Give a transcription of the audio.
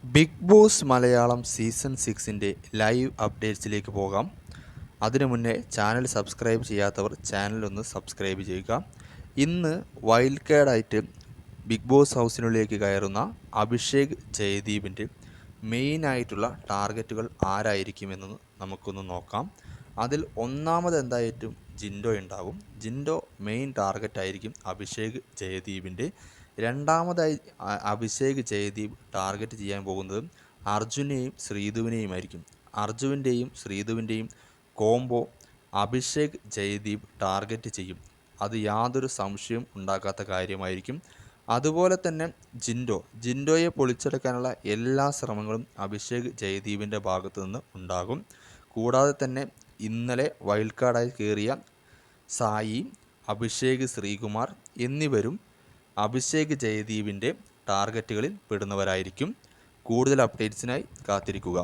Big Boss Malayalam season 6ൻ്റെ live അപ്ഡേറ്റ്സിലേക്ക് പോകാം. അതിനു മുന്നേ ചാനൽ സബ്സ്ക്രൈബ് ചെയ്യാത്തവർ ചാനലൊന്ന് സബ്സ്ക്രൈബ് ചെയ്യുക. ഇന്ന് വൈൽഡ് കാർഡായിട്ട് ബിഗ് ബോസ് ഹൗസിനുള്ളിലേക്ക് കയറുന്ന അഭിഷേക് ജയദീപിൻ്റെ മെയിനായിട്ടുള്ള ടാർഗറ്റുകൾ ആരായിരിക്കുമെന്ന് നമുക്കൊന്ന് നോക്കാം. അതിൽ ഒന്നാമത് എന്തായിട്ടും ജിൻഡോ ഉണ്ടാകും. ജിൻഡോ മെയിൻ ടാർഗറ്റായിരിക്കും അഭിഷേക് ജയദീപിൻ്റെ. രണ്ടാമതായി അഭിഷേക് ജയദീപ് ടാർഗറ്റ് ചെയ്യാൻ പോകുന്നത് അർജുനെയും ശ്രീധുവിനെയുമായിരിക്കും. അർജുവിൻ്റെയും ശ്രീധുവിൻ്റെയും കോംബോ അഭിഷേക് ജയദീപ് ടാർഗറ്റ് ചെയ്യും. അത് യാതൊരു സംശയവും ഉണ്ടാക്കാത്ത കാര്യമായിരിക്കും. അതുപോലെ തന്നെ ജിൻഡോയെ പൊളിച്ചെടുക്കാനുള്ള എല്ലാ ശ്രമങ്ങളും അഭിഷേക് ജയദീപിൻ്റെ ഭാഗത്തു നിന്ന് ഉണ്ടാകും. കൂടാതെ തന്നെ ഇന്നലെ വൈൽഡ് കാർഡായി കയറിയ സായി, അഭിഷേക് ശ്രീകുമാർ എന്നിവരും അഭിഷേക് ജയദീപിൻ്റെ ടാർഗറ്റുകളിൽ പെടുന്നവരായിരിക്കും. കൂടുതൽ അപ്ഡേറ്റ്സിനായി കാത്തിരിക്കുക.